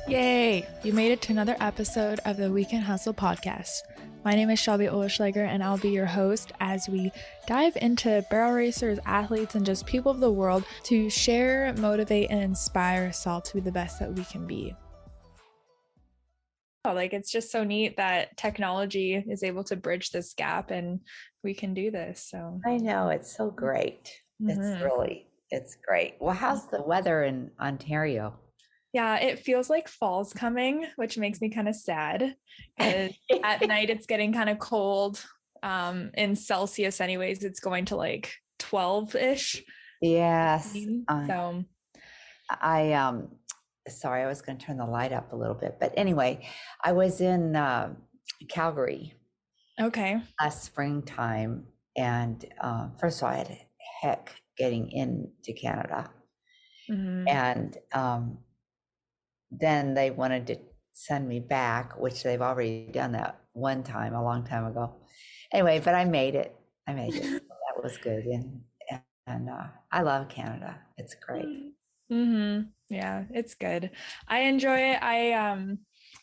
Yay! You made it to another episode of the Weekend Hustle podcast. My name is Shelby Oeschlager, and I'll be your host as we dive into barrel racers, athletes, and just people of the world to share, motivate, and inspire us all to be the best that we can be. It's just so neat that technology is able to bridge this gap and we can do this. So I know, it's so great. It's great. Well, how's the weather in Ontario? Yeah, it feels like fall's coming, which makes me kind of sad because at night it's getting kind of cold. In Celsius anyways, it's going to like 12-ish. Yes. So Sorry, I was going to turn the light up a little bit, but anyway, I was in Calgary last springtime, and first of all, I had heck getting into Canada. And then they wanted to send me back, which they've already done that one time a long time ago. Anyway, but I made it. So that was good. And I love Canada. It's great. Yeah, it's good. I enjoy it. I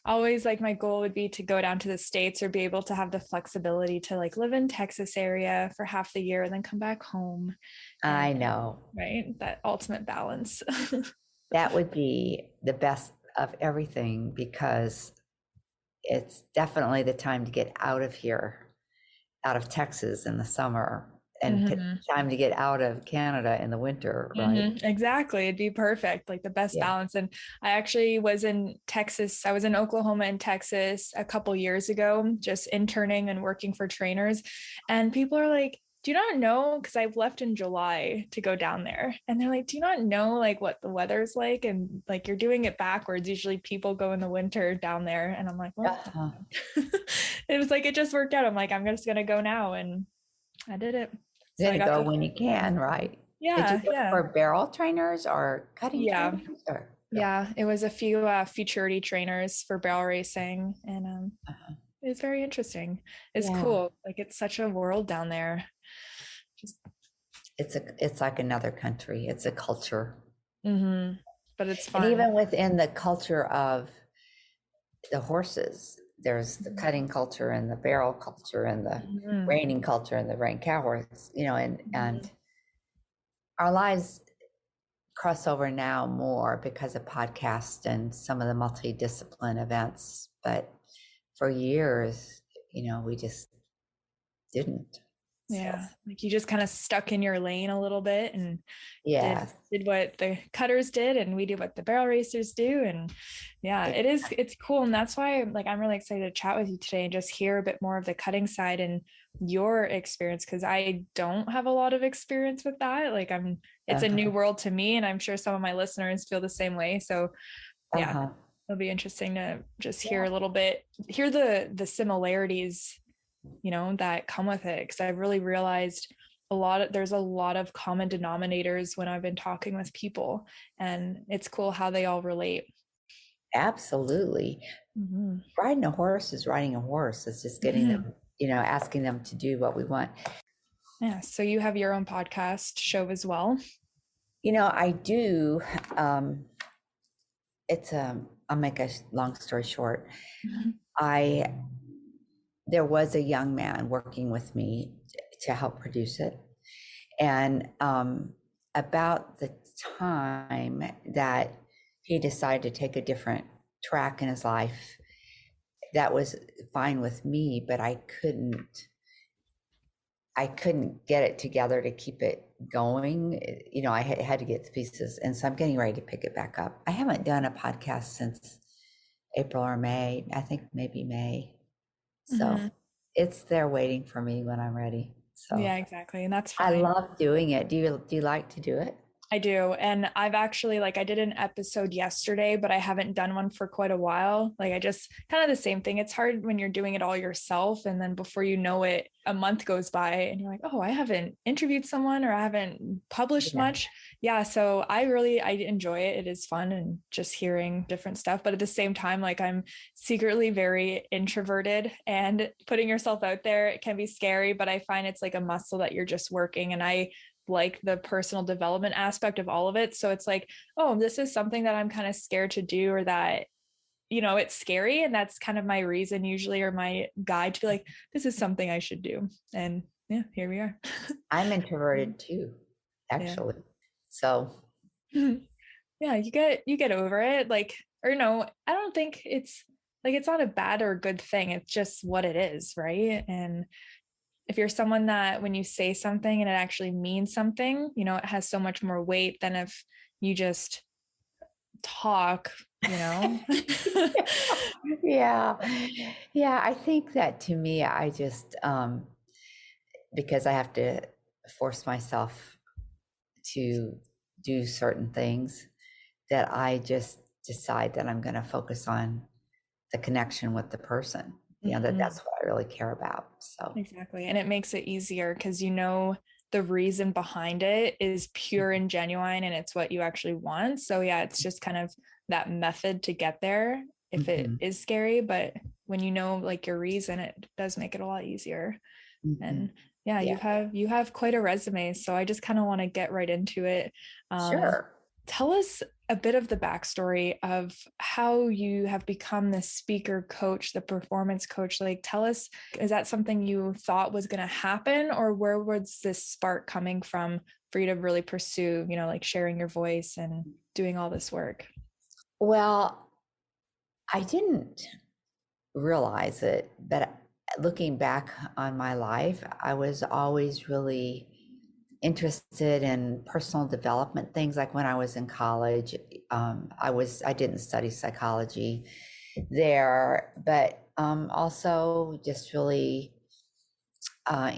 always my goal would be to go down to the States or be able to have the flexibility to live in Texas area for half the year and then come back home. I know. Right? That ultimate balance. That would be the best of everything, because it's definitely the time to get out of here, out of Texas in the summer, and time to get out of Canada in the winter, right? Exactly. It'd be perfect, the best balance. And I actually was in Texas. I was in Oklahoma and Texas a couple years ago, just interning and working for trainers. And people are like, do you not know? Because I've left in July to go down there. And they're like, do you not know what the weather's like? And you're doing it backwards. Usually people go in the winter down there. And I'm like, well, it was it just worked out. I'm like, I'm just going to go now. And I did it. So you go when you can, right? Yeah. Did you go for barrel trainers or cutting trainers? Yeah, it was a few futurity trainers for barrel racing. And it's very interesting. It's cool. It's such a world down there. It's like another country. It's a culture. But it's fun. And even within the culture of the horses, there's the cutting culture and the barrel culture and the reining culture and the rein cow horse, and our lives cross over now more because of podcasts and some of the multidiscipline events. But for years, we just didn't. Yeah. You just kind of stuck in your lane a little bit and did what the cutters did, and we do what the barrel racers do. And it's cool. And that's why I'm really excited to chat with you today and just hear a bit more of the cutting side and your experience, because I don't have a lot of experience with that. It's a new world to me, and I'm sure some of my listeners feel the same way. So it'll be interesting to just hear a little bit, hear the similarities that come with it, because I've really realized there's a lot of common denominators when I've been talking with people, and it's cool how they all relate. Absolutely. Riding a horse is riding a horse. It's just getting them, asking them to do what we want. Yeah. So you have your own podcast show as well. I do. I'll make a long story short. There was a young man working with me to help produce it. And about the time that he decided to take a different track in his life, that was fine with me, but I couldn't get it together to keep it going. I had to get the pieces. And so I'm getting ready to pick it back up. I haven't done a podcast since April or May. I think maybe May. So it's there waiting for me when I'm ready. So yeah, exactly. And that's fine. I love doing it. Do you like to do it? I do. And I've actually, I did an episode yesterday, but I haven't done one for quite a while. I just kind of the same thing. It's hard when you're doing it all yourself. And then before you know it, a month goes by and you're like, oh, I haven't interviewed someone or I haven't published much. Yeah. So I enjoy it. It is fun and just hearing different stuff. But at the same time, I'm secretly very introverted, and putting yourself out there, it can be scary, but I find it's a muscle that you're just working. And I like the personal development aspect of all of it. So it's oh, this is something that I'm kind of scared to do, or that it's scary. And that's kind of my reason usually, or my guide to be like, this is something I should do. And yeah, here we are. I'm introverted too, actually. Yeah. So yeah, you get over it. Like, or no, I don't think it's like, it's not a bad or good thing. It's just what it is. Right. And if you're someone that when you say something and it actually means something, it has so much more weight than if you just talk. Yeah. I think that to me, I just because I have to force myself to do certain things, that I just decide that I'm going to focus on the connection with the person. That's what I really care about. So exactly. And it makes it easier because the reason behind it is pure and genuine, and it's what you actually want. So yeah, it's just kind of that method to get there if it is scary, but when like your reason, it does make it a lot easier. And yeah, you have quite a resume, so I just kind of want to get right into it. Sure. Tell us a bit of the backstory of how you have become the speaker coach, the performance coach. Like, tell us, is that something you thought was going to happen, or where was this spark coming from for you to really pursue, like sharing your voice and doing all this work? Well, I didn't realize it, but looking back on my life, I was always really interested in personal development things. Like when I was in college, I didn't study psychology there, but also just really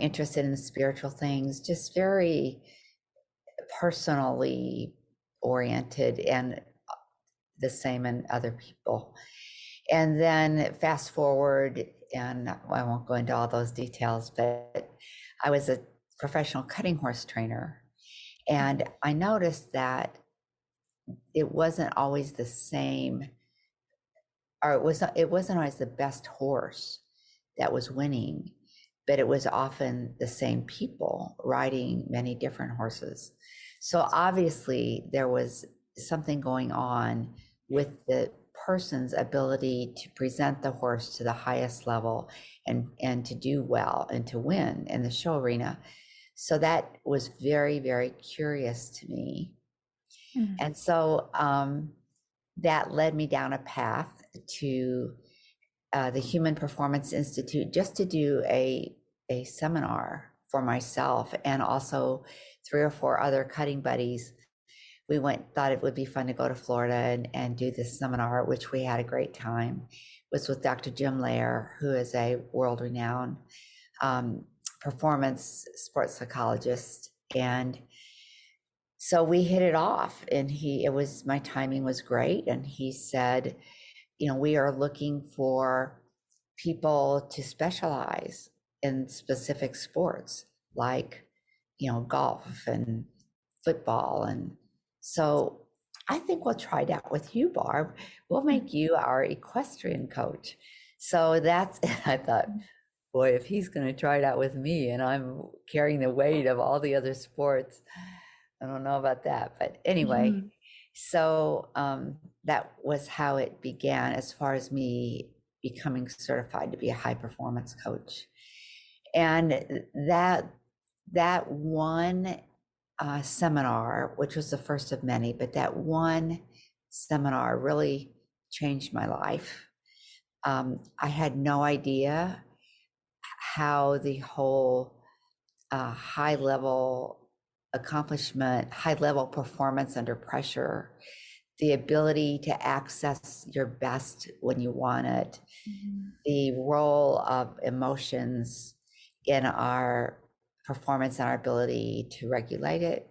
interested in spiritual things, just very personally oriented, and the same in other people. And then fast forward, and I won't go into all those details, but I was a professional cutting horse trainer. And I noticed that it wasn't always the same, or it wasn't always the best horse that was winning, but it was often the same people riding many different horses. So obviously there was something going on with the person's ability to present the horse to the highest level and to do well and to win in the show arena. So that was very, very curious to me. And so that led me down a path to the Human Performance Institute, just to do a seminar for myself, and also 3 or 4 other cutting buddies. We thought it would be fun to go to Florida and do this seminar, which we had a great time. It was with Dr. Jim Lair, who is a world-renowned performance sports psychologist. And so we hit it off, and my timing was great. And he said, we are looking for people to specialize in specific sports like, golf and football. And so I think we'll try that with you, Barb. We'll make you our equestrian coach. So I thought, boy, if he's going to try that with me and I'm carrying the weight of all the other sports, I don't know about that. But anyway, so that was how it began as far as me becoming certified to be a high performance coach. And that one seminar, which was the first of many, but that one seminar really changed my life. I had no idea how the whole high level accomplishment, high level performance under pressure, the ability to access your best when you want it, the role of emotions in our performance and our ability to regulate it.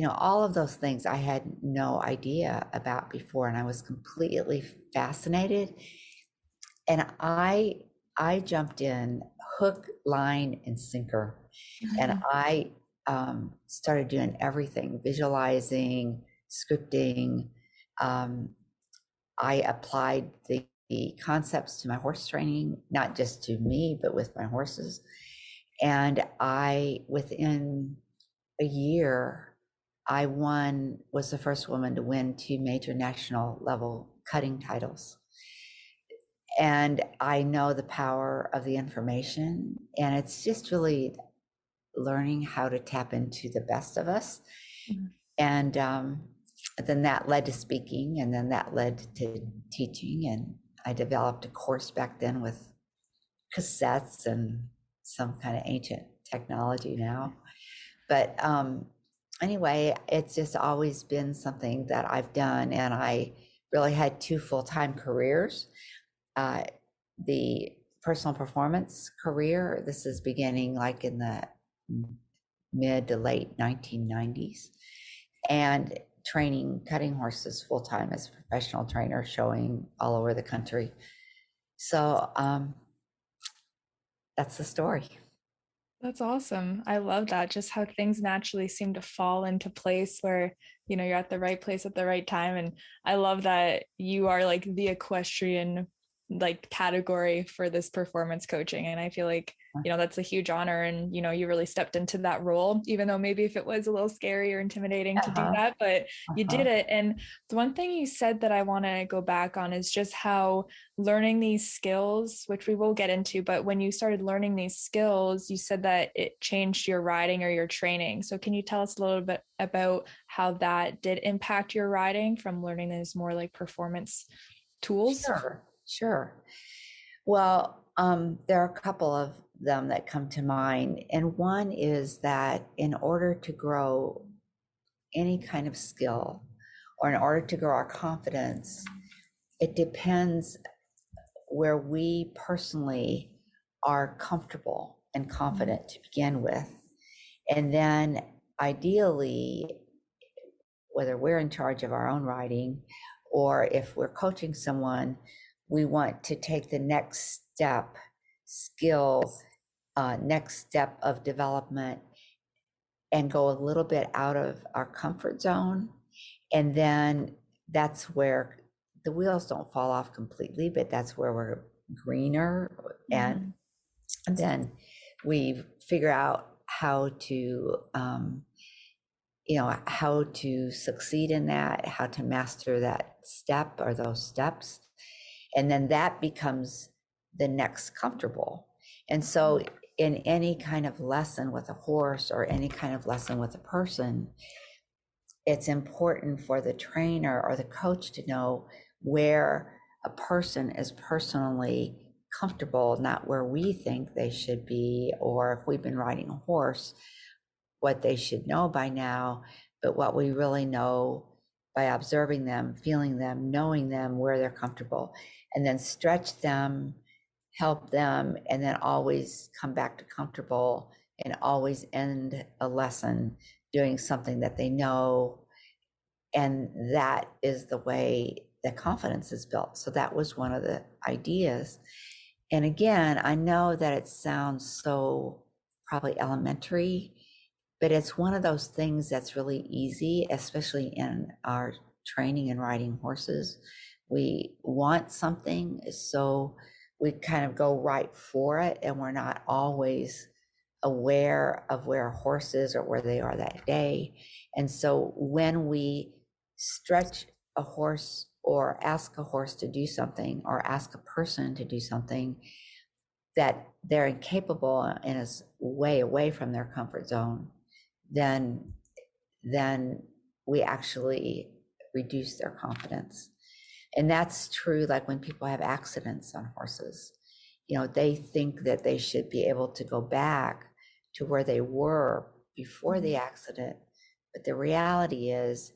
All of those things I had no idea about before, and I was completely fascinated. And I jumped in hook, line, and sinker. And I started doing everything, visualizing, scripting. I applied the concepts to my horse training, not just to me, but with my horses. And within a year, I was the first woman to win 2 major national level cutting titles. And I know the power of the information, and it's just really learning how to tap into the best of us. Mm-hmm. And then that led to speaking, and then that led to teaching. And I developed a course back then with cassettes and some kind of ancient technology now. But anyway, it's just always been something that I've done. And I really had 2 full-time careers. The personal performance career, this is beginning like in the mid to late 1990s, and training cutting horses full-time as a professional trainer, showing all over the country. So that's the story. That's awesome. I love that. Just how things naturally seem to fall into place where, you know, you're at the right place at the right time. And I love that you are like the equestrian like category for this performance coaching. And I feel like, you know, that's a huge honor. And, you know, you really stepped into that role, even though maybe if it was a little scary or intimidating to do that, but you did it. And the one thing you said that I want to go back on is just how learning these skills, which we will get into, but when you started learning these skills, you said that it changed your riding or your training. So can you tell us a little bit about how that did impact your riding from learning these more like performance tools? Sure. Well, there are a couple of them that come to mind. And one is that in order to grow any kind of skill, or in order to grow our confidence, it depends where we personally are comfortable and confident to begin with. And then ideally, whether we're in charge of our own riding or if we're coaching someone, we want to take the next step, next step of development, and go a little bit out of our comfort zone. And then that's where the wheels don't fall off completely, but that's where we're greener. And then we figure out how to, how to succeed in that, how to master that step or those steps. And then that becomes the next comfortable. And so in any kind of lesson with a horse or any kind of lesson with a person, it's important for the trainer or the coach to know where a person is personally comfortable, not where we think they should be, or if we've been riding a horse, what they should know by now, but what we really know by observing them, feeling them, knowing them, where they're comfortable, and then stretch them, help them, and then always come back to comfortable, and always end a lesson doing something that they know. And that is the way that confidence is built. So that was one of the ideas. And again, I know that it sounds so probably elementary, but it's one of those things that's really easy, especially in our training and riding horses. We want something, so we kind of go right for it, and we're not always aware of where a horse is or where they are that day. And so when we stretch a horse or ask a horse to do something, or ask a person to do something that they're incapable and is way away from their comfort zone, then we actually reduce their confidence. And that's true, like when people have accidents on horses, they think that they should be able to go back to where they were before the accident. But the reality is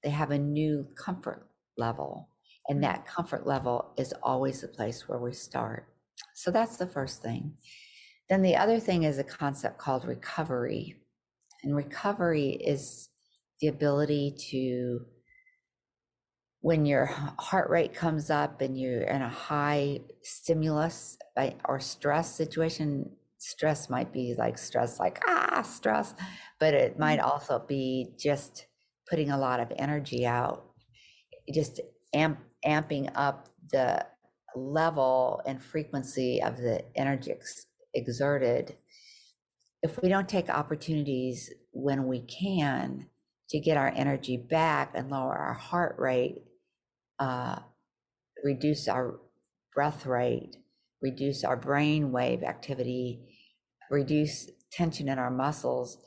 they have a new comfort level, and that comfort level is always the place where we start. So that's the first thing. Then the other thing is a concept called recovery. And recovery is the ability to, when your heart rate comes up and you're in a high stimulus or stress situation, stress might be like stress, stress, but it might also be just putting a lot of energy out, just amping up the level and frequency of the energy exerted. If we don't take opportunities when we can to get our energy back and lower our heart rate, reduce our breath rate, reduce our brain wave activity, reduce tension in our muscles.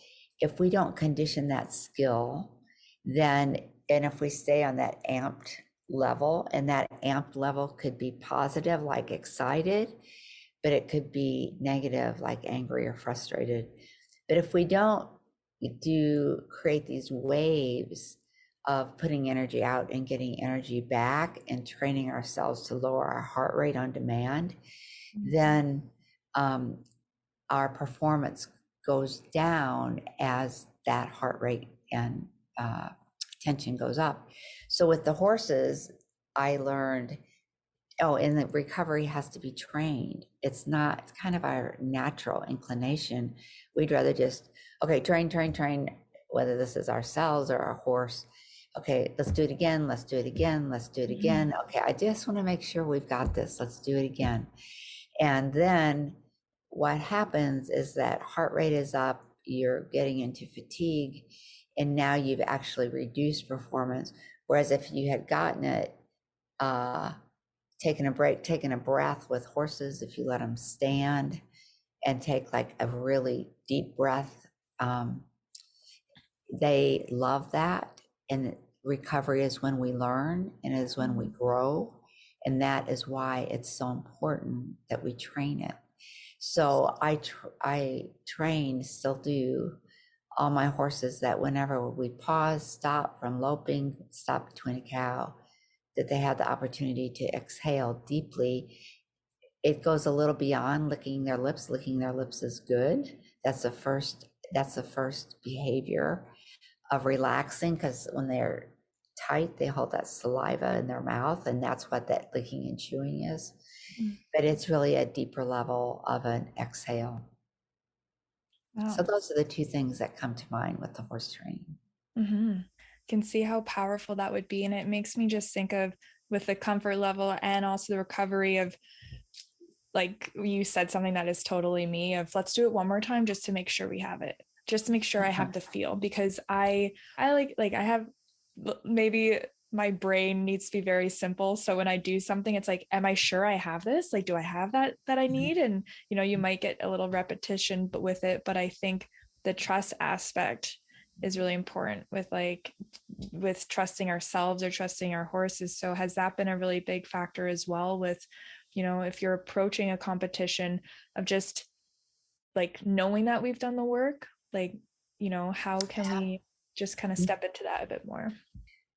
If we don't condition that skill, then, and if we stay on that amped level, and that amped level could be positive, like excited, but it could be negative, like angry or frustrated. But if we don't create these waves of putting energy out and getting energy back and training ourselves to lower our heart rate on demand, then our performance goes down as that heart rate and tension goes up. So with the horses, I learned, and the recovery has to be trained. It's kind of our natural inclination. We'd rather just, okay, train, whether this is ourselves or our horse. Okay, let's do it again. Let's do it again. Let's do it again. Okay, I just want to make sure we've got this. Let's do it again. And then what happens is that heart rate is up, you're getting into fatigue, and now you've actually reduced performance. Whereas if you had gotten it, taking a break, taking a breath with horses, if you let them stand and take like a really deep breath, they love that. And recovery is when we learn and is when we grow. And that is why it's so important that we train it. So I train, still do, all my horses, that whenever we pause, stop from loping, stop between a cow, that they have the opportunity to exhale deeply. It goes a little beyond licking their lips. Licking their lips is good. That's the first behavior of relaxing, because when they're tight, they hold that saliva in their mouth, and that's what that licking and chewing is. But it's really a deeper level of an exhale. Wow. So those are the two things that come to mind with the horse training. Can see how powerful that would be. And it makes me just think of, with the comfort level and also the recovery of, like you said, something that is totally me, of let's do it one more time just to make sure we have it, just to make sure I have the feel, because I like I have, maybe my brain needs to be very simple. So when I do something, it's like, am I sure I have this? Like, do I have that I need? And, you might get a little repetition with it, but I think the trust aspect is really important with trusting ourselves or trusting our horses. So has that been a really big factor as well with, if you're approaching a competition, of just like knowing that we've done the work, like, how can we just kind of step into that a bit more?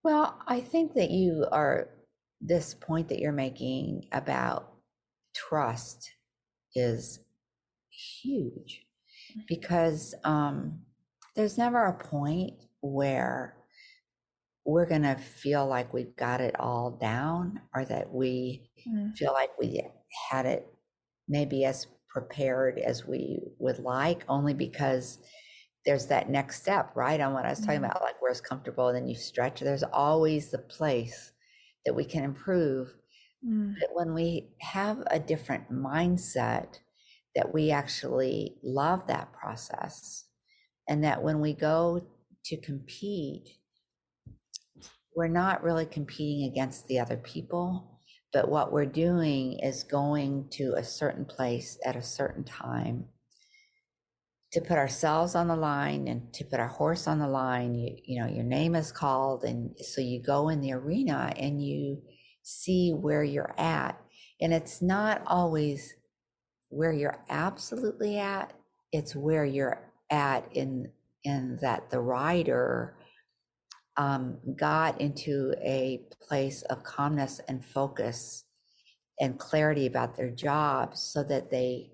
Well, I think that this point that you're making about trust is huge, because there's never a point where we're going to feel like we've got it all down, or that we feel like we had it maybe as prepared as we would like, only because there's that next step, right? On what I was talking about, like where it's comfortable, and then you stretch. There's always the place that we can improve. But when we have a different mindset, that we actually love that process, and that when we go to compete, we're not really competing against the other people, but what we're doing is going to a certain place at a certain time to put ourselves on the line and to put our horse on the line. Your name is called, and so you go in the arena and you see where you're at. And it's not always where you're absolutely at, it's where you're at in that the rider got into a place of calmness and focus and clarity about their job, so that they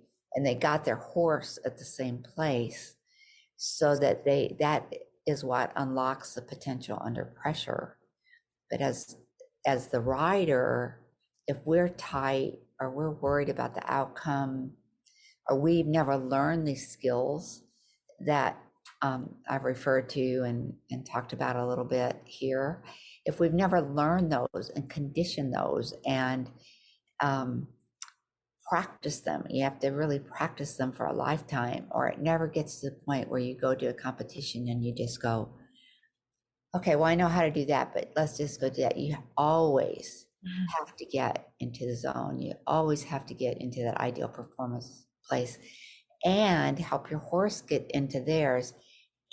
got their horse at the same place, so that that is what unlocks the potential under pressure. But as the rider, if we're tight, or we're worried about the outcome, or we've never learned these skills that I've referred to and talked about a little bit here, if we've never learned those and conditioned those and practice them, you have to really practice them for a lifetime, or it never gets to the point where you go to a competition and you just go, okay, well, I know how to do that, but let's just go do that. You always have to get into the zone. You always have to get into that ideal performance place and help your horse get into theirs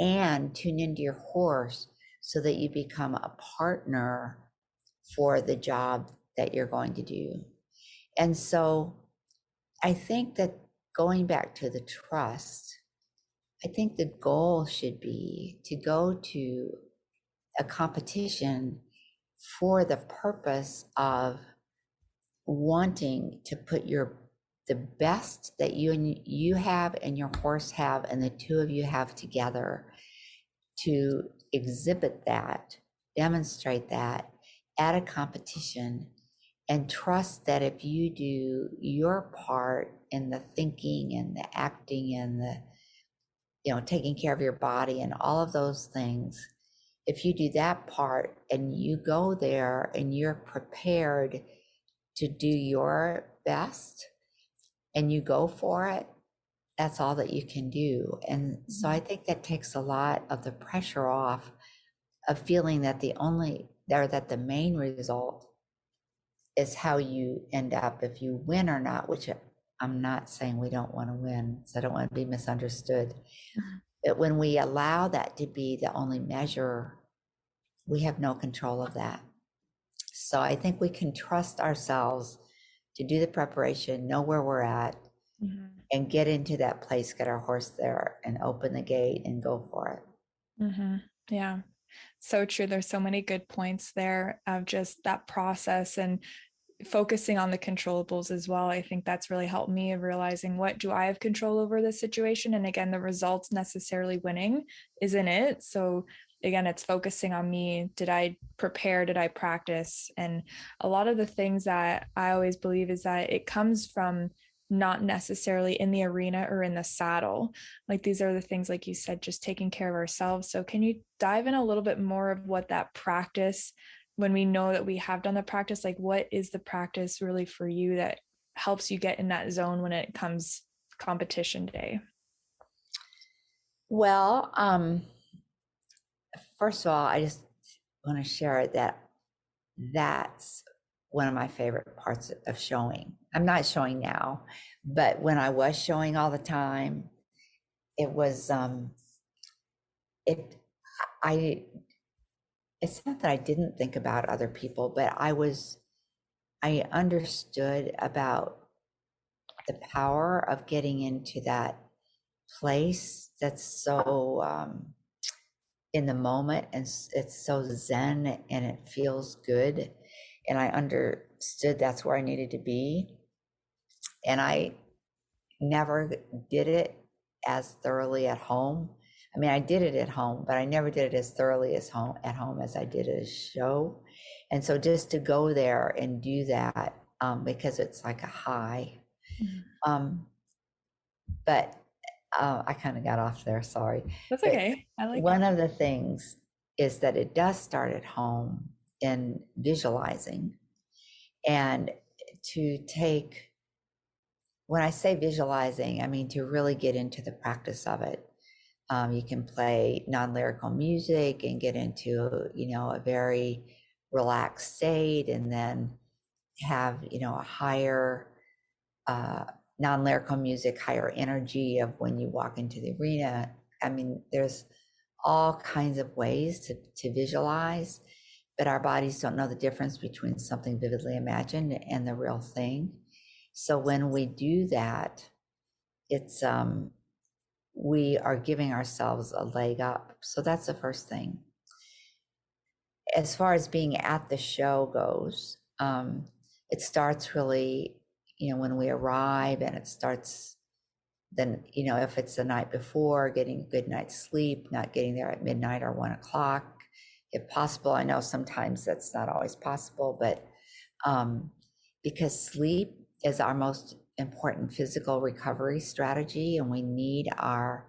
and tune into your horse so that you become a partner for the job that you're going to do. And so I think that going back to the trust, I think the goal should be to go to a competition for the purpose of wanting to put the best that you have and your horse have and the two of you have together to exhibit that, demonstrate that at a competition, and trust that if you do your part in the thinking and the acting and the taking care of your body and all of those things, if you do that part and you go there and you're prepared to do your best and you go for it, that's all that you can do. And so I think that takes a lot of the pressure off of feeling that the main result is how you end up, if you win or not, which I'm not saying we don't want to win, so I don't want to be misunderstood. But when we allow that to be the only measure, we have no control of that. So I think we can trust ourselves to do the preparation, know where we're at, and get into that place, get our horse there and open the gate and go for it. Yeah, so true. There's so many good points there of just that process and focusing on the controllables as well. I think that's really helped me of realizing, what do I have control over this situation? And again, the results necessarily winning isn't it. So again, it's focusing on me. Did I prepare? Did I practice? And a lot of the things that I always believe is that it comes from not necessarily in the arena or in the saddle. Like, these are the things, like you said, just taking care of ourselves. So can you dive in a little bit more of what that practice, when we know that we have done the practice, like what is the practice really for you that helps you get in that zone when it comes competition day? Well, first of all, I just want to share that that's one of my favorite parts of showing. I'm not showing now, but when I was showing all the time, it was it's not that I didn't think about other people, but I understood about the power of getting into that place that's so in the moment, and it's so zen and it feels good. And I understood that's where I needed to be. And I never did it as thoroughly at home. I mean, I did it at home, but I never did it as thoroughly at home as I did at a show. And so just to go there and do that, because it's like a high. But I kind of got off there, sorry. That's okay. I like one of the things is that it does start at home in visualizing, and to take, when I say visualizing, I mean to really get into the practice of it. You can play non-lyrical music and get into, a very relaxed state, and then have, a higher non-lyrical music, higher energy of when you walk into the arena. I mean, there's all kinds of ways to visualize, but our bodies don't know the difference between something vividly imagined and the real thing. So when we do that, it's we are giving ourselves a leg up. So that's the first thing. As far as being at the show goes, it starts really, when we arrive, and it starts then, if it's the night before, getting a good night's sleep, not getting there at midnight or 1 o'clock, if possible. I know sometimes that's not always possible, but because sleep is our most important physical recovery strategy, and we need our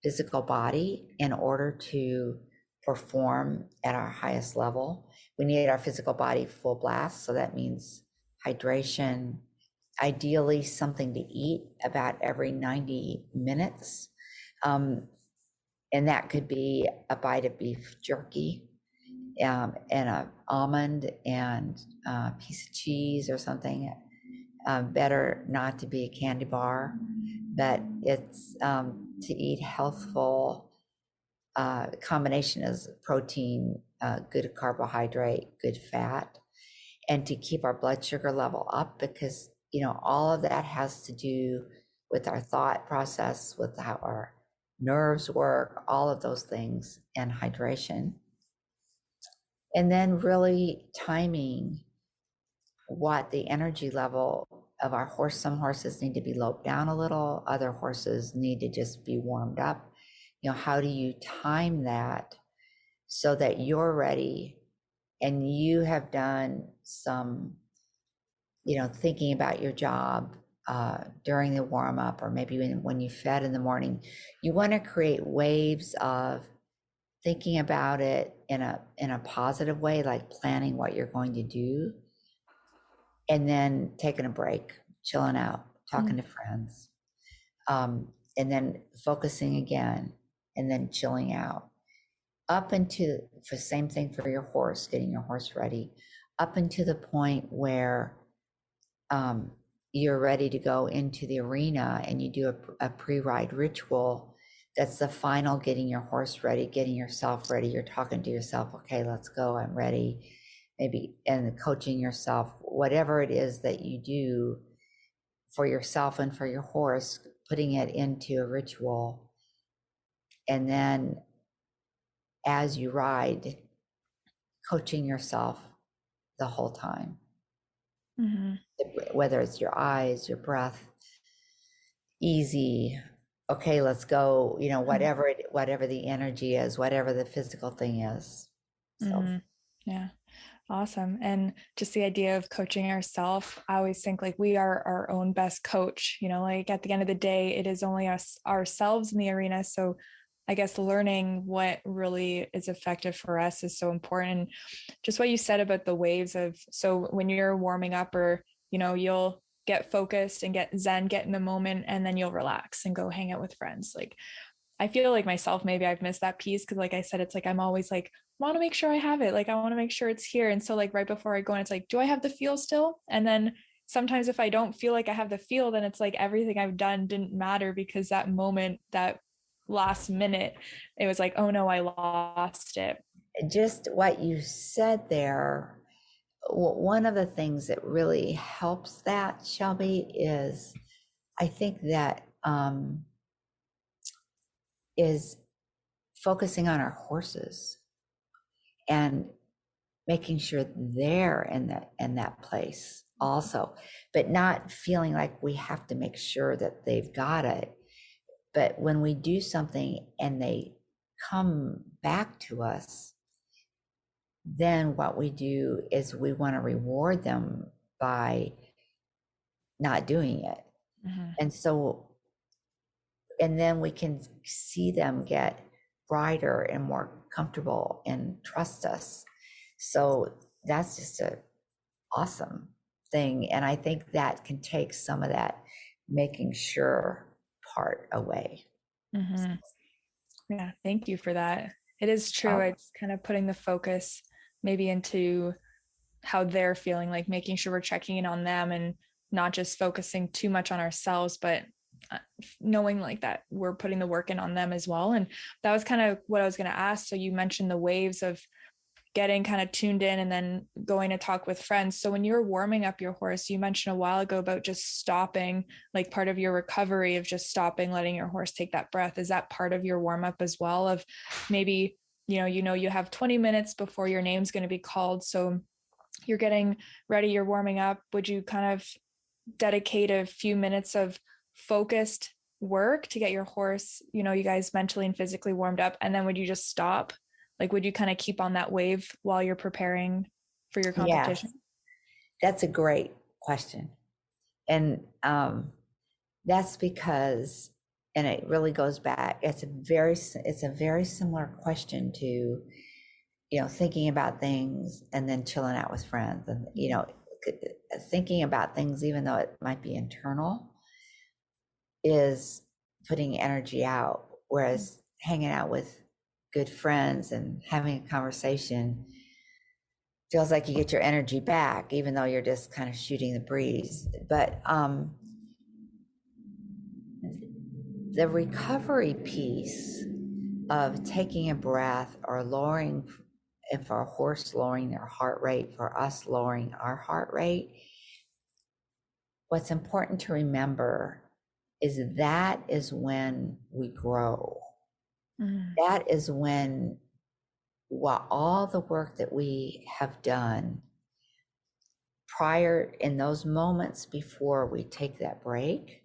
physical body in order to perform at our highest level. We need our physical body full blast. So that means hydration, ideally something to eat about every 90 minutes. And that could be a bite of beef jerky. and a almond and a piece of cheese or something. Better not to be a candy bar, but it's to eat healthful. Combination is protein, good carbohydrate, good fat, and to keep our blood sugar level up, because all of that has to do with our thought process, with how our nerves work, all of those things, and hydration. And then really timing what the energy level of our horse. Some horses need to be loped down a little, other horses need to just be warmed up. How do you time that so that you're ready and you have done some, thinking about your job during the warm up, or maybe when you fed in the morning. You want to create waves of thinking about it in a positive way, like planning what you're going to do, and then taking a break, chilling out, talking to friends, and then focusing again, and then chilling out. Up into, for same thing for your horse, getting your horse ready, up into the point where you're ready to go into the arena, and you do a pre-ride ritual. That's the final getting your horse ready, getting yourself ready. You're talking to yourself, okay, let's go, I'm ready. Maybe, and coaching yourself, whatever it is that you do for yourself and for your horse, putting it into a ritual. And then as you ride, coaching yourself the whole time. Mm-hmm. Whether it's your eyes, your breath, easy, okay, let's go, whatever the energy is, whatever the physical thing is. So yeah. Awesome. And just the idea of coaching ourselves, I always think like we are our own best coach, like at the end of the day, it is only us ourselves in the arena. So I guess learning what really is effective for us is so important. Just what you said about the waves of, so when you're warming up, or, you'll get focused and get zen, get in the moment, and then you'll relax and go hang out with friends. Like, I feel like myself, maybe I've missed that piece. Cause like I said, it's like, I'm always like, want to make sure I have it. Like, I want to make sure it's here. And so like right before I go in, it's like, do I have the feel still? And then sometimes if I don't feel like I have the feel, then it's like everything I've done didn't matter, because that moment, that last minute, it was like, oh no, I lost it. Just what you said there, one of the things that really helps that, Shelby, is I think that is focusing on our horses and making sure they're in that place also, but not feeling like we have to make sure that they've got it. But when we do something and they come back to us, then what we do is we want to reward them by not doing it. Mm-hmm. And then we can see them get brighter and more comfortable and trust us. So that's just an awesome thing. And I think that can take some of that making sure part away. Mm-hmm. Yeah, thank you for that. It is true. It's kind of putting the focus maybe into how they're feeling, like making sure we're checking in on them and not just focusing too much on ourselves, but knowing like that we're putting the work in on them as well. And that was kind of what I was going to ask. So you mentioned the waves of getting kind of tuned in and then going to talk with friends. So when you're warming up your horse, you mentioned a while ago about just stopping, like part of your recovery of just stopping, letting your horse take that breath. Is that part of your warm up as well, of maybe, you have 20 minutes before your name's going to be called. So you're getting ready, you're warming up. Would you kind of dedicate a few minutes of focused work to get your horse, you guys mentally and physically warmed up? And then would you just stop? Like, would you kind of keep on that wave while you're preparing for your competition? Yes, that's a great question. And that's because, and it really goes back, it's a very similar question to, thinking about things and then chilling out with friends, and, thinking about things, even though it might be internal, is putting energy out. Whereas hanging out with good friends and having a conversation feels like you get your energy back, even though you're just kind of shooting the breeze. But the recovery piece of taking a breath or lowering, and for a horse lowering their heart rate, for us lowering our heart rate, what's important to remember is that is when we grow. That is when, while all the work that we have done prior, in those moments before we take that break,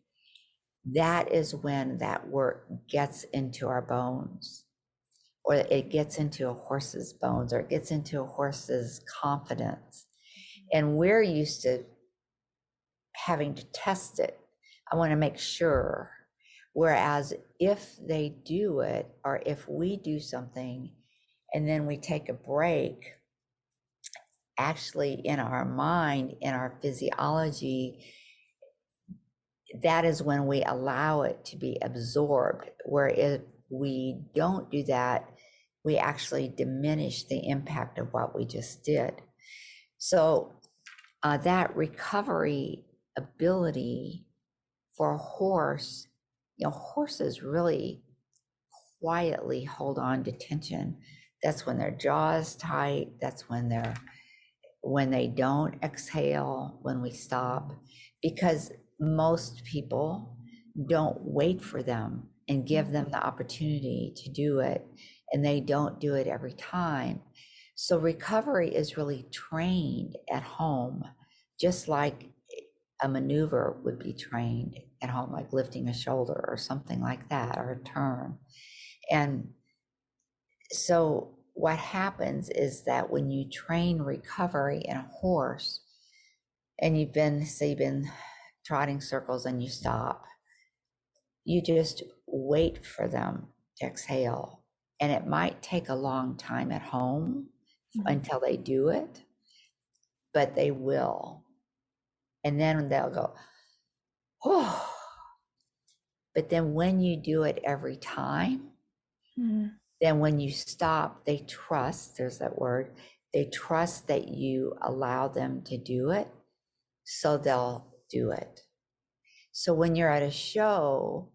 that is when that work gets into our bones, or it gets into a horse's bones, or it gets into a horse's confidence. And we're used to having to test it. I want to make sure. Whereas if they do it, or if we do something and then we take a break, actually in our mind, in our physiology, that is when we allow it to be absorbed. Where if we don't do that, we actually diminish the impact of what we just did. So that recovery ability for a horse, horses really quietly hold on to tension. That's when their jaw is tight. That's when they don't exhale when we stop, because most people don't wait for them and give them the opportunity to do it, and they don't do it every time. So recovery is really trained at home, just like a maneuver would be trained at home, like lifting a shoulder or something like that, or a turn. And so what happens is that when you train recovery in a horse, and you've been trotting circles and you stop, you just wait for them to exhale. And it might take a long time at home until they do it, but they will. And then they'll go, oh. But then when you do it every time, then when you stop, they trust, there's that word, they trust that you allow them to do it, so they'll do it. So when you're at a show,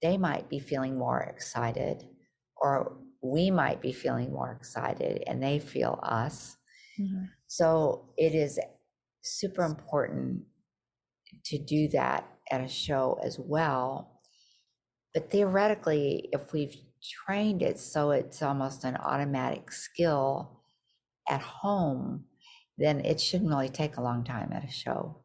they might be feeling more excited, or we might be feeling more excited, and they feel us. So it is super important to do that at a show as well. But theoretically, if we've trained it so it's almost an automatic skill at home, then it shouldn't really take a long time at a show.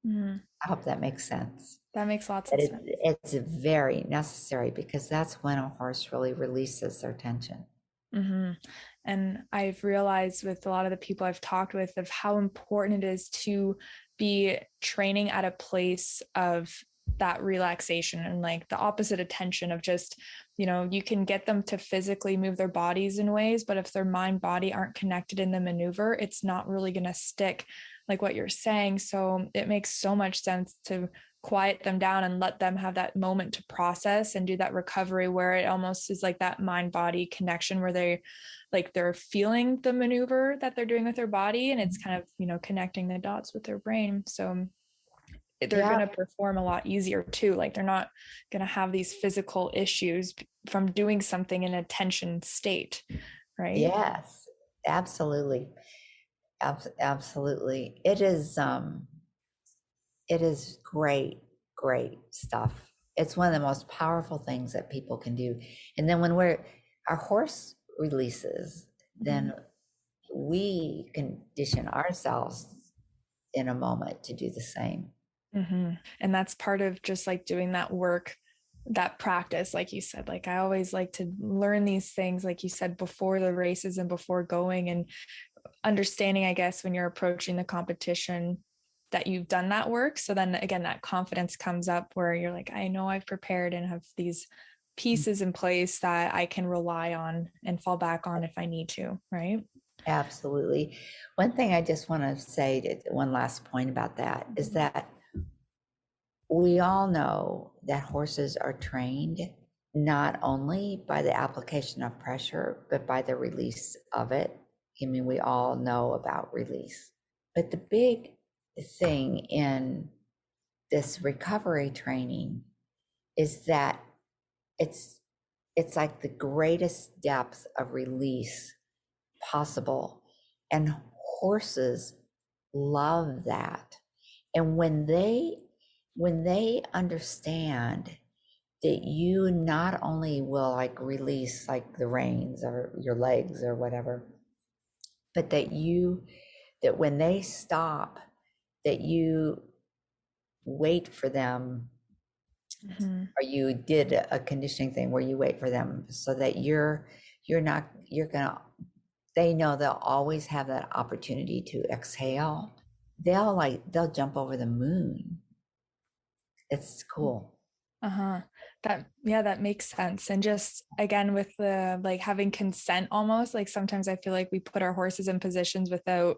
I hope that makes sense. That makes lots of sense. It's very necessary, because that's when a horse really releases their tension. And I've realized with a lot of the people I've talked with of how important it is to be training at a place of that relaxation, and like the opposite of tension, of just, you can get them to physically move their bodies in ways, but if their mind body aren't connected in the maneuver, it's not really going to stick, like what you're saying. So it makes so much sense to quiet them down and let them have that moment to process and do that recovery, where it almost is like that mind body connection, where they're feeling the maneuver that they're doing with their body, and it's kind of, connecting the dots with their brain. So they're going to perform a lot easier too. Like they're not going to have these physical issues from doing something in a tension state, right? Yes, absolutely. Absolutely. It is great stuff. It's one of the most powerful things that people can do. And then when our horse releases, then we condition ourselves in a moment to do the same. And that's part of just like doing that work, that practice, like you said. Like I always like to learn these things, like you said, before the races and before going, and understanding, I guess, when you're approaching the competition, that you've done that work. So then again, that confidence comes up where you're like, I know I've prepared and have these pieces in place that I can rely on and fall back on if I need to, right? Absolutely. One thing I just want to say, one last point about that, is that we all know that horses are trained not only by the application of pressure, but by the release of it. I mean, we all know about release, but the big thing in this recovery training is that it's like the greatest depth of release possible, and horses love that. And when they understand that you not only will like release like the reins or your legs or whatever, but that when they stop, that you wait for them, or you did a conditioning thing where you wait for them, so that they know they'll always have that opportunity to exhale. They'll jump over the moon. It's cool. That makes sense. And just again, with the like having consent, almost like sometimes I feel like we put our horses in positions without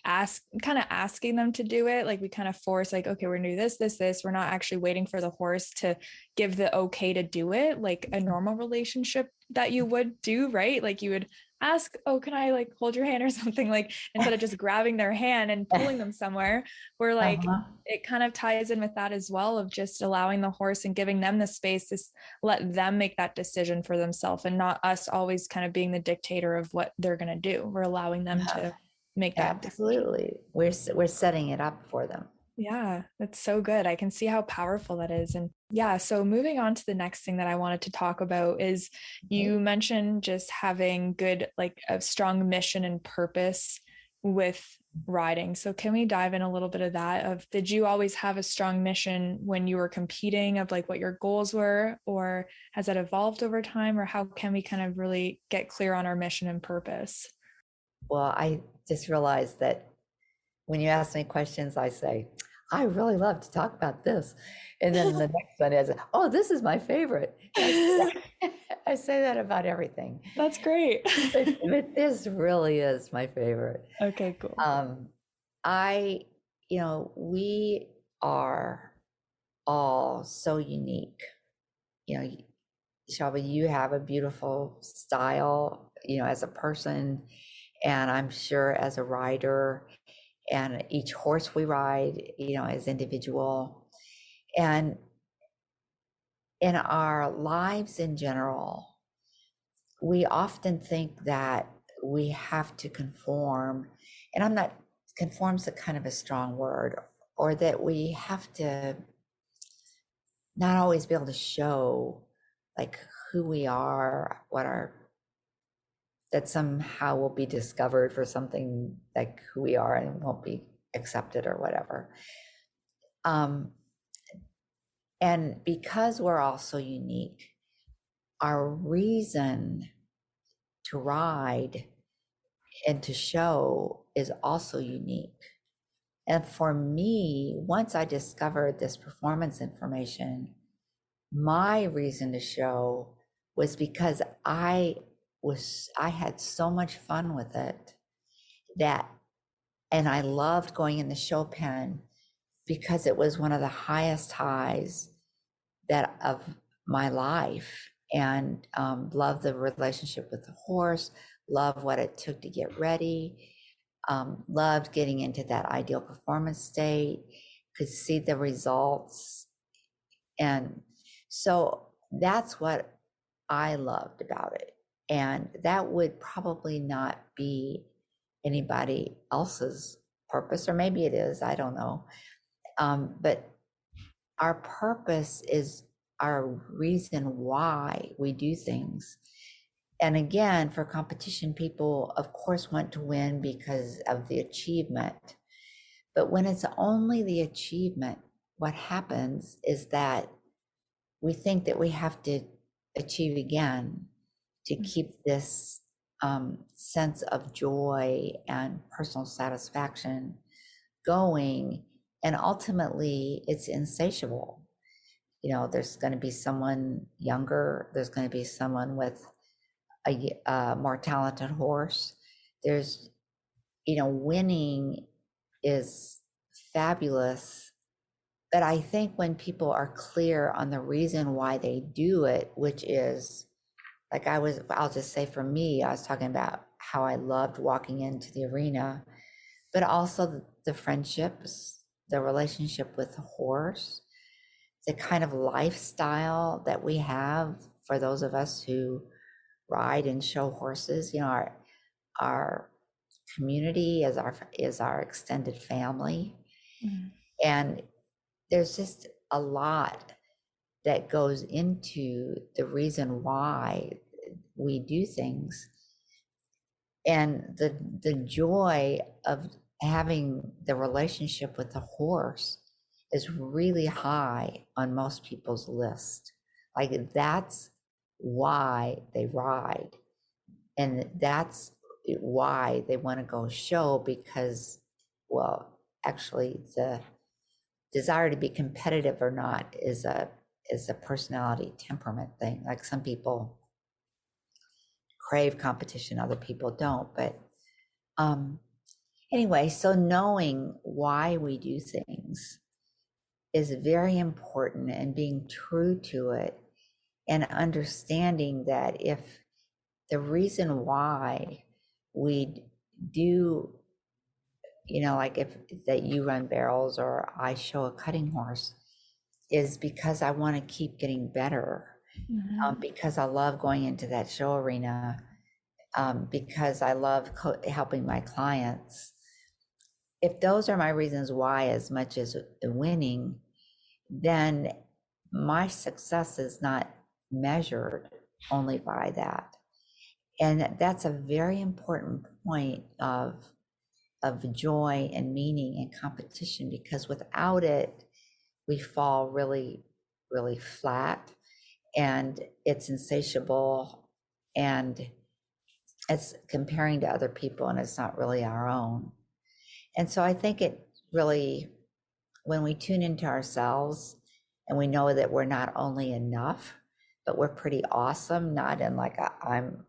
asking them to do it. Like we kind of force, like, okay, we're gonna do this. We're not actually waiting for the horse to give the okay to do it, like a normal relationship that you would do, right? Like you would ask, oh, can I like hold your hand or something, like instead of just grabbing their hand and pulling them somewhere. We're like, it kind of ties in with that as well, of just allowing the horse and giving them the space to let them make that decision for themselves, and not us always kind of being the dictator of what they're going to do. We're allowing them to make that absolutely decision. We're setting it up for them. Yeah, that's so good. I can see how powerful that is. And yeah, so moving on to the next thing that I wanted to talk about is you mentioned just having good, like a strong mission and purpose with riding. So can we dive in a little bit of that? Of did you always have a strong mission when you were competing, of like what your goals were, or has that evolved over time, or how can we kind of really get clear on our mission and purpose? Well, I just realized that when you ask me questions, I say, I really love to talk about this. And then the next one is, oh, this is my favorite. I say that about everything. That's great. But this really is my favorite. Okay, cool. We are all so unique. Shelby, you have a beautiful style, as a person, and I'm sure as a rider, and each horse we ride, is individual. And in our lives in general, we often think that we have to conform, and conform's a kind of a strong word, or that we have to not always be able to show like who we are, that somehow will be discovered for something like who we are and won't be accepted or whatever. And because we're all so unique, our reason to ride and to show is also unique. And for me, once I discovered this performance information, my reason to show was because I had so much fun with it, and I loved going in the show pen because it was one of the highest highs of my life, and loved the relationship with the horse, loved what it took to get ready, loved getting into that ideal performance state, could see the results. And so that's what I loved about it. And that would probably not be anybody else's purpose, or maybe it is, I don't know. But our purpose is our reason why we do things. And again, for competition, people, of course, want to win because of the achievement. But when it's only the achievement, what happens is that we think that we have to achieve again to keep this sense of joy and personal satisfaction going. And ultimately, it's insatiable. There's going to be someone younger, there's going to be someone with a more talented horse. There's, winning is fabulous. But I think when people are clear on the reason why they do it, which is like I'll just say for me, I was talking about how I loved walking into the arena, but also the friendships, the relationship with the horse, the kind of lifestyle that we have for those of us who ride and show horses. You know, our community is our extended family. Mm-hmm. And there's just a lot that goes into the reason why we do things. And the joy of having the relationship with the horse is really high on most people's list. Like, that's why they ride. And that's why they want to go show, because, well, actually the desire to be competitive or not is a personality temperament thing. Like, some people crave competition, other people don't. But anyway, so knowing why we do things is very important, and being true to it, and understanding that if the reason why we do, you know, like if that you run barrels or I show a cutting horse, is because I want to keep getting better, because I love going into that show arena, because I love helping my clients. If those are my reasons why, as much as winning, then my success is not measured only by that. And that's a very important point of joy and meaning and competition, because without it, we fall really, really flat, and it's insatiable, and it's comparing to other people, and it's not really our own. And so I think it really, when we tune into ourselves and we know that we're not only enough, but we're pretty awesome, not in like I'm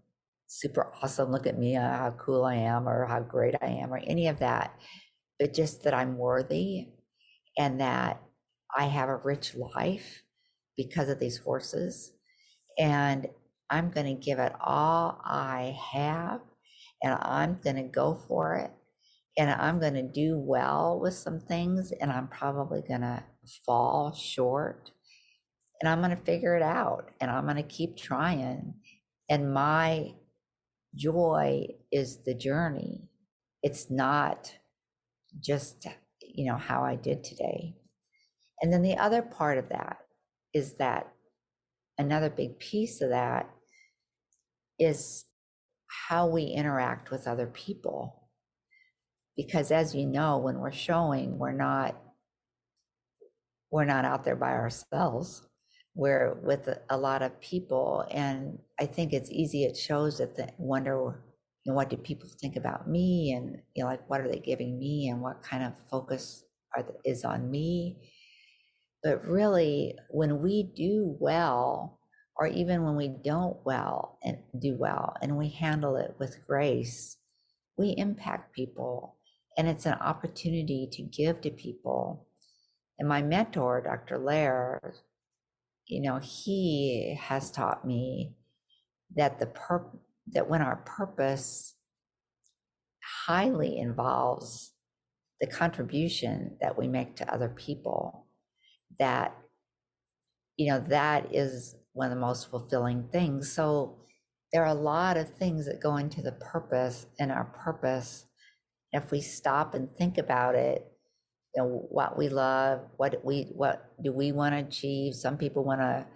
super awesome, look at me, how cool I am, or how great I am, or any of that, but just that I'm worthy, and that I have a rich life because of these horses, and I'm going to give it all I have, and I'm going to go for it, and I'm going to do well with some things, and I'm probably going to fall short, and I'm going to figure it out, and I'm going to keep trying. And my joy is the journey. It's not just, you know, how I did today. And then the other part of that is that another big piece of that is how we interact with other people. Because as you know, when we're showing, we're not out there by ourselves. We're with a lot of people. And I think it's easy, it shows that the wonder, you know, what do people think about me? And, you know, like, what are they giving me? And what kind of focus is on me? But really, when we do well, or even when we don't do well, and we handle it with grace, we impact people, and it's an opportunity to give to people. And my mentor, Dr. Lair, you know, he has taught me that that when our purpose highly involves the contribution that we make to other people, that, you know, that is one of the most fulfilling things. So there are a lot of things that go into the purpose, and our purpose, if we stop and think about it, you know, what we love, what do we want to achieve? Some people want to,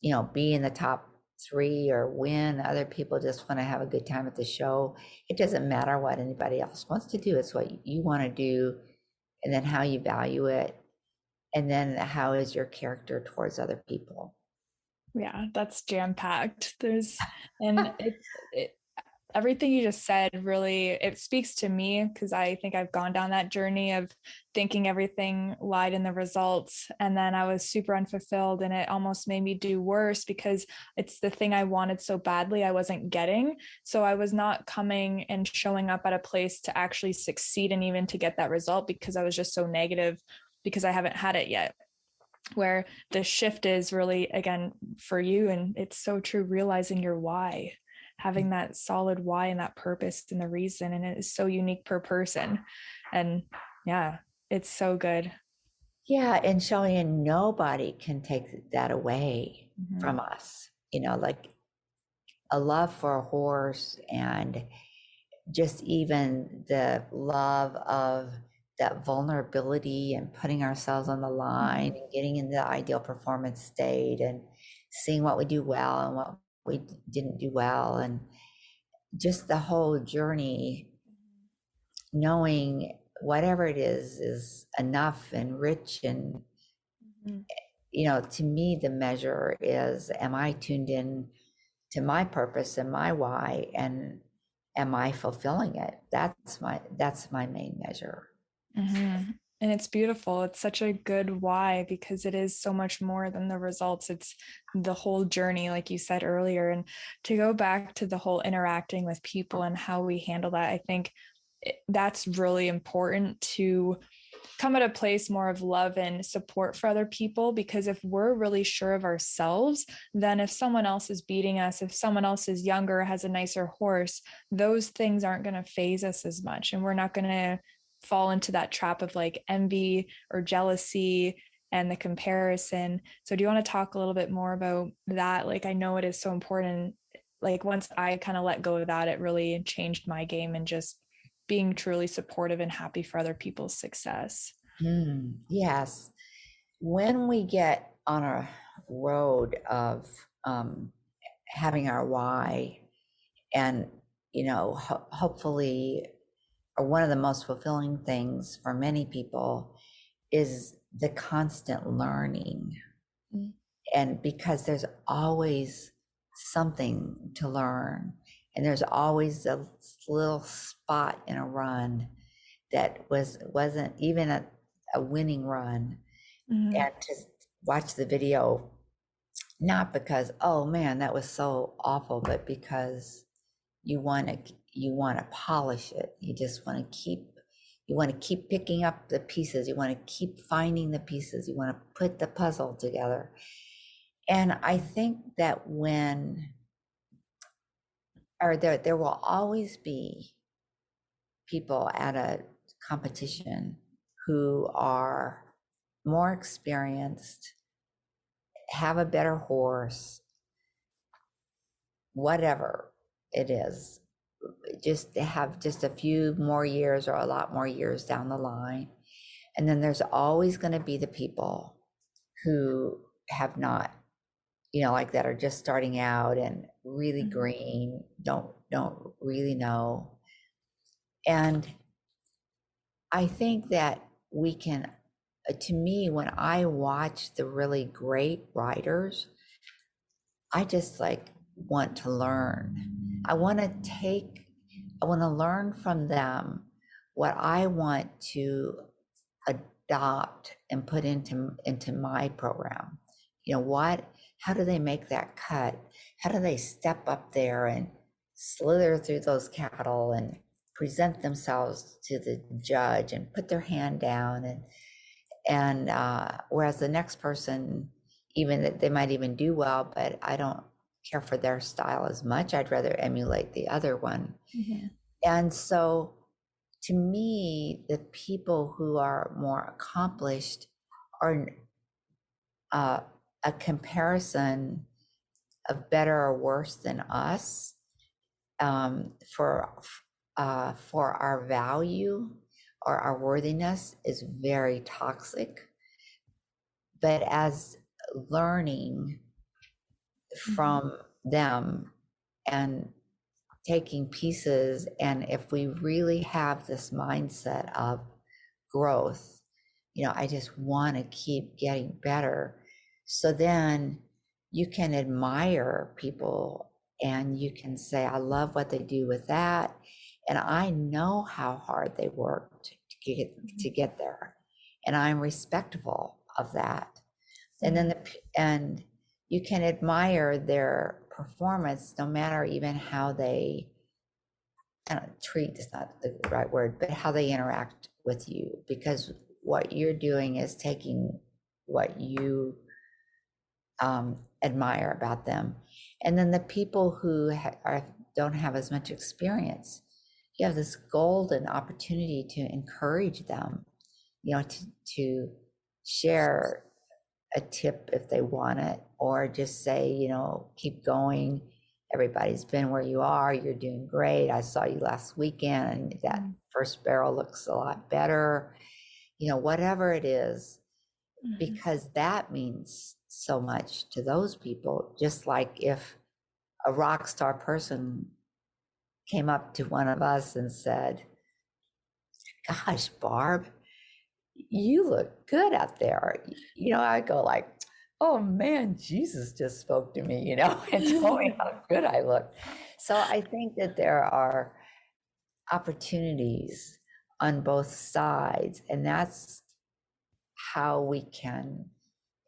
you know, be in the top 3 or win. Other people just want to have a good time at the show. It doesn't matter what anybody else wants to do. It's what you want to do, and then how you value it. And then how is your character towards other people? Yeah, that's jam-packed. And everything you just said, really, it speaks to me, because I think I've gone down that journey of thinking everything lied in the results. And then I was super unfulfilled, and it almost made me do worse, because it's the thing I wanted so badly I wasn't getting. So I was not coming and showing up at a place to actually succeed, and even to get that result, because I was just so negative because I haven't had it yet. Where the shift is really, again, for you, and it's so true, realizing your why. having that solid why and that purpose and the reason, and it is so unique per person. And yeah, it's so good. Yeah, and showing nobody can take that away from us, like a love for a horse, and just even the love of that vulnerability and putting ourselves on the line and getting in the ideal performance state and seeing what we do well and what we didn't do well, and just the whole journey, knowing whatever it is enough and rich. And to me, the measure is, am I tuned in to my purpose and my why, and am I fulfilling it? That's my main measure. And it's beautiful. It's such a good why, because it is so much more than the results. It's the whole journey, like you said earlier. And to go back to the whole interacting with people and how we handle that, I think that's really important, to come at a place more of love and support for other people. Because if we're really sure of ourselves, then if someone else is beating us, if someone else is younger, has a nicer horse, those things aren't going to phase us as much. And we're not going to fall into that trap of like envy or jealousy and the comparison. So do you want to talk a little bit more about that? Like, I know it is so important. Like, once I kind of let go of that, it really changed my game, and just being truly supportive and happy for other people's success. Yes. When we get on a road of having our why, and hopefully, or one of the most fulfilling things for many people is the constant learning. And because there's always something to learn, and there's always a little spot in a run that wasn't even a winning run. And to watch the video, not because, oh man, that was so awful, but because you want to polish it. You just want to keep picking up the pieces. You want to keep finding the pieces. You want to put the puzzle together. And I think that there will always be people at a competition who are more experienced, have a better horse, whatever it is, just have just a few more years or a lot more years down the line. And then there's always going to be the people who have not, like that are just starting out and really green, don't really know. And I think that we can, to me, when I watch the really great riders, I just want to learn. I want to learn from them what I want to adopt and put into my program. How do they make that cut? How do they step up there and slither through those cattle and present themselves to the judge and put their hand down, and whereas the next person, even that they might even do well, but I don't care for their style as much. I'd rather emulate the other one. And so to me, the people who are more accomplished are a comparison of better or worse than us, for our value or our worthiness is very toxic. But as learning from them and taking pieces, and if we really have this mindset of growth, I just want to keep getting better. So then you can admire people and you can say, I love what they do with that. And I know how hard they worked to get there. And I'm respectful of that. And then and you can admire their performance, no matter even how they treat is not the right word, but how they interact with you, because what you're doing is taking what you admire about them. And then the people who don't have as much experience, you have this golden opportunity to encourage them, to share a tip if they want it, or just say, keep going. Everybody's been where you are. You're doing great. I saw you last weekend and that first barrel looks a lot better. Whatever it is, because that means so much to those people. Just like if a rock star person came up to one of us and said, gosh, Barb, you look good out there. I go like, oh man, Jesus just spoke to me, and told me how good I look. So I think that there are opportunities on both sides, and that's how we can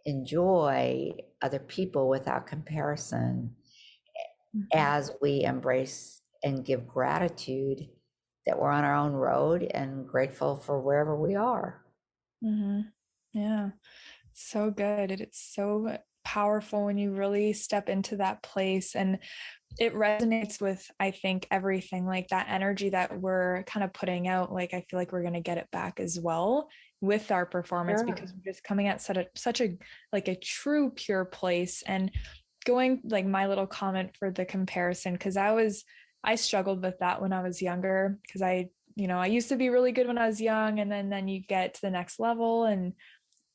enjoy other people without comparison, as we embrace and give gratitude that we're on our own road and grateful for wherever we are. Yeah, so good. It's so powerful when you really step into that place, and it resonates with, I think, everything, like that energy that we're kind of putting out. Like, I feel like we're going to get it back as well with our performance, because we're just coming at such a like a true pure place. And going, like, my little comment for the comparison, because I struggled with that when I was younger, because I used to be really good when I was young, and then you get to the next level and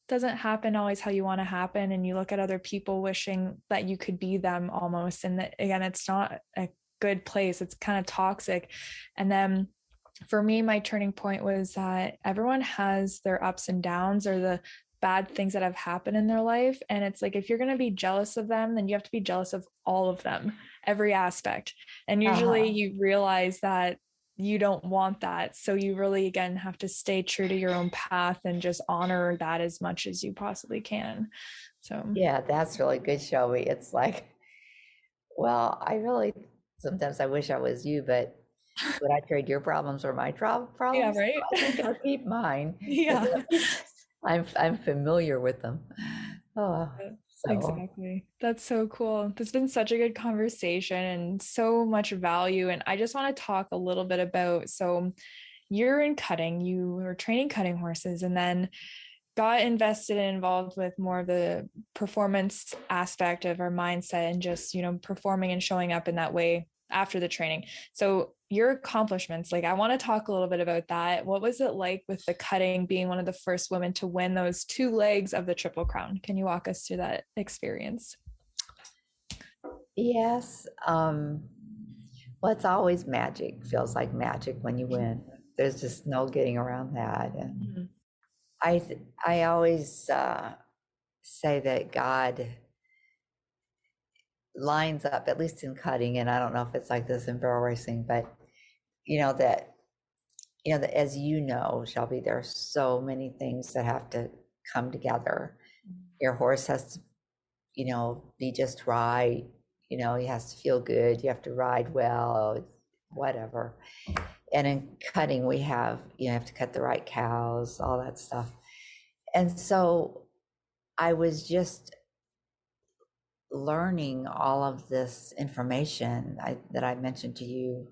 doesn't happen always how you want to happen, and you look at other people wishing that you could be them almost, and that, again, it's not a good place. It's kind of toxic. And then for me, my turning point was that everyone has their ups and downs, or the bad things that have happened in their life, and it's like, if you're going to be jealous of them, then you have to be jealous of all of them, every aspect. And usually you realize that you don't want that. So you really, again, have to stay true to your own path and just honor that as much as you possibly can. So yeah, that's really good, Shelby. It's like, well, sometimes I wish I was you, but would I trade your problems for my problems? yeah, right. I think I'll keep mine. Yeah, I'm familiar with them. Oh, so. Exactly. That's so cool. This has been such a good conversation and so much value. And I just want to talk a little bit about, so you're in cutting, you were training cutting horses, and then got invested and involved with more of the performance aspect of our mindset, and just, performing and showing up in that way after the training. So your accomplishments, like, I want to talk a little bit about that. What was it like with the cutting, being one of the first women to win those 2 legs of the Triple Crown? Can you walk us through that experience? Yes. Well, it's always magic. Feels like magic when you win. There's just no getting around that. And I always say that God lines up, at least in cutting, and I don't know if it's like this in barrel racing, but that as Shelby, there are so many things that have to come together. Your horse has to, be just right. He has to feel good. You have to ride well, whatever. And in cutting, we have, you have to cut the right cows, all that stuff. And so I was just learning all of this information that I mentioned to you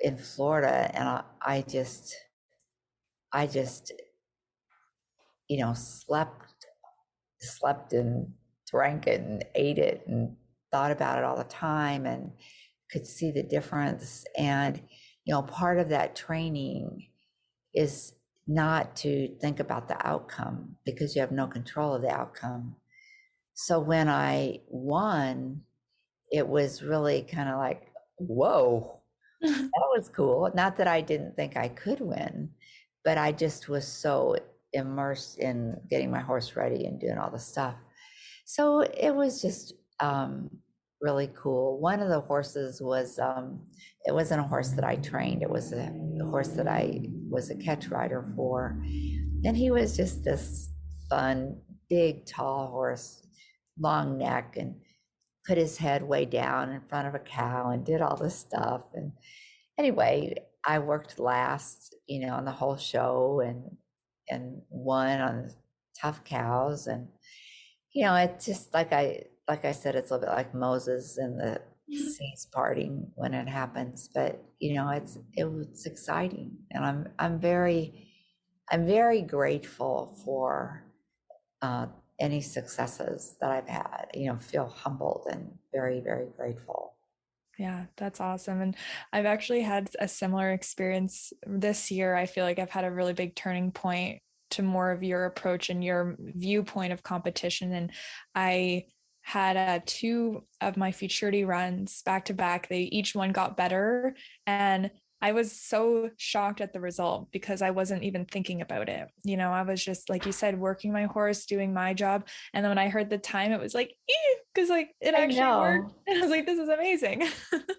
in Florida, and I just slept and drank it and ate it and thought about it all the time and could see the difference. And part of that training is not to think about the outcome, because you have no control of the outcome. So when I won, it was really kind of like, whoa, that was cool. Not that I didn't think I could win, but I just was so immersed in getting my horse ready and doing all the stuff. So it was just really cool. One of the horses was, it wasn't a horse that I trained. It was a horse that I was a catch rider for. And he was just this fun, big, tall horse, long neck, and put his head way down in front of a cow and did all this stuff. And anyway, I worked last, on the whole show, and won on tough cows. And it's just like I said, it's a little bit like Moses and the seas parting when it happens, but you know, it was exciting, and I'm very grateful for any successes that I've had. You know, feel humbled and very, very grateful. Yeah, that's awesome. And I've actually had a similar experience this year. I feel like I've had a really big turning point to more of your approach and your viewpoint of competition. And I had two of my futurity runs back to back. They each one got better. And I was so shocked at the result because I wasn't even thinking about it. You know, I was just, like you said, working my horse, doing my job. And then when I heard the time, it was like, because like it actually worked. And I was like, this is amazing.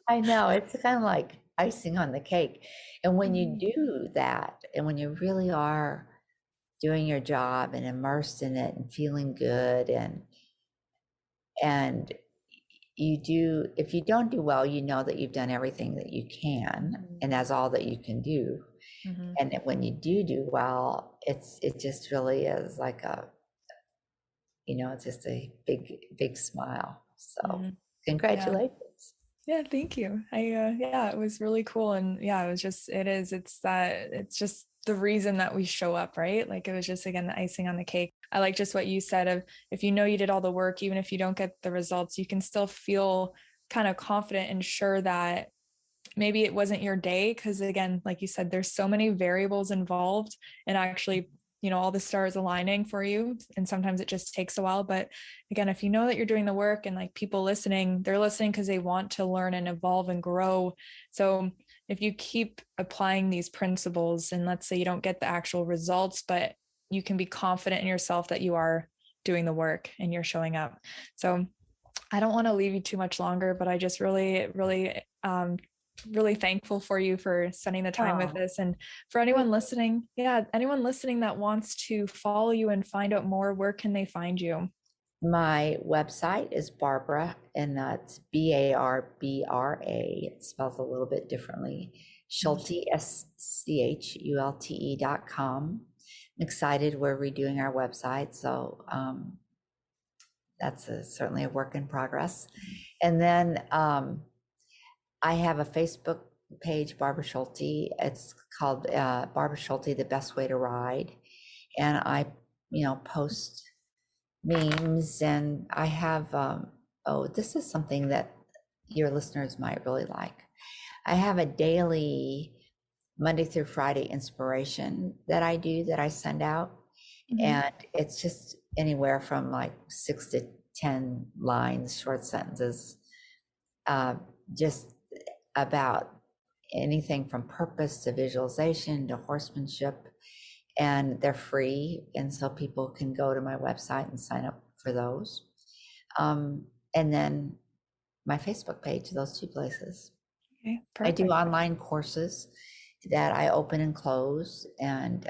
I know, it's kind of like icing on the cake. And when you do that, and when you really are doing your job and immersed in it and feeling good, and you do, if you don't do well, you know that you've done everything that you can, and that's all that you can do. And when you do well, it just really is like you know, it's just a big smile. So congratulations. Yeah, thank you. Yeah, it was really cool. And yeah, it was just, it's just the reason that we show up, right? Like it was just, again, the icing on the cake. I like just what you said of, if you know you did all the work, even if you don't get the results, you can still feel kind of confident and sure that maybe it wasn't your day. Cause again, like you said, there's so many variables involved and actually, you know, all the stars aligning for you. And sometimes it just takes a while. But again, if you know that you're doing the work and like people listening, they're listening because they want to learn and evolve and grow. So if you keep applying these principles and let's say you don't get the actual results, but you can be confident in yourself that you are doing the work and you're showing up. So I don't want to leave you too much longer, but I just really thankful for you for spending the time with us. And for anyone listening, anyone listening that wants to follow you and find out more, where can they find you? My website is Barbra, and that's Barbra. It spells a little bit differently. Schulte, SCHULTE.com. I'm excited. We're redoing our website, so that's certainly a work in progress. And then I have a Facebook page, Barbra Schulte. It's called Barbra Schulte, The Best Way to Ride. And I, you know, post memes, and I have, this is something that your listeners might really like. I have a daily Monday through Friday inspiration that I do, that I send out. And it's just anywhere from like 6 to 10 lines, short sentences, just about anything from purpose to visualization to horsemanship, and they're free. And so people can go to my website and sign up for those. And then my Facebook page, those two places. Okay, perfect. I do online courses that I open and close. And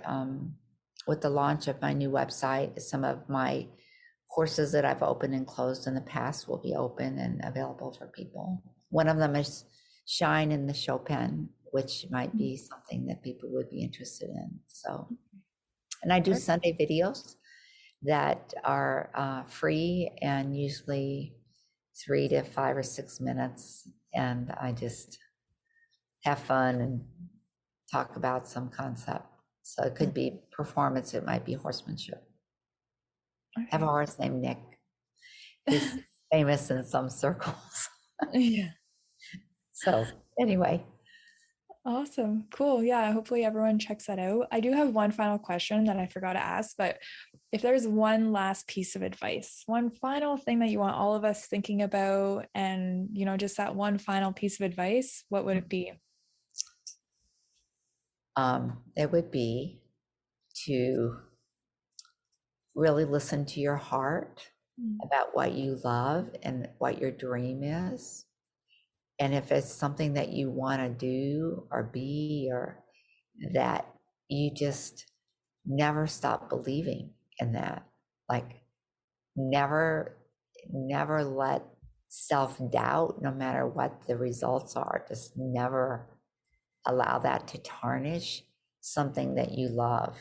with the launch of my new website, some of my courses that I've opened and closed in the past will be open and available for people. One of them is Shine in the Show Pen, which might be something that people would be interested in. So, and I do Sunday videos that are free and usually 3 to 5 or 6 minutes. And I just have fun and talk about some concept. So it could be performance, it might be horsemanship. I have a horse named Nick. He's famous in some circles. Yeah. So anyway. Awesome. Cool. Yeah. Hopefully everyone checks that out. I do have one final question that I forgot to ask, but if there's one last piece of advice, one final thing that you want all of us thinking about, and, you know, just that one final piece of advice, what would it be? It would be to really listen to your heart about what you love and what your dream is. And if it's something that you want to do or be, or that you just never stop believing in that, like never let self-doubt, no matter what the results are, just never allow that to tarnish something that you love,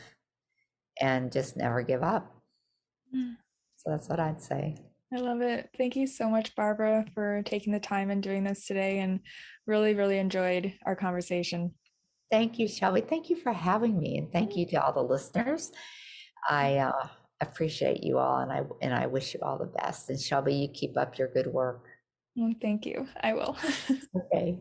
and just never give up. So that's what I'd say. I love it. Thank you so much, Barbara, for taking the time and doing this today, and really, really enjoyed our conversation. Thank you, Shelby. Thank you for having me, and thank you to all the listeners. I appreciate you all, and I wish you all the best. And Shelby, you keep up your good work. Thank you. I will. Okay.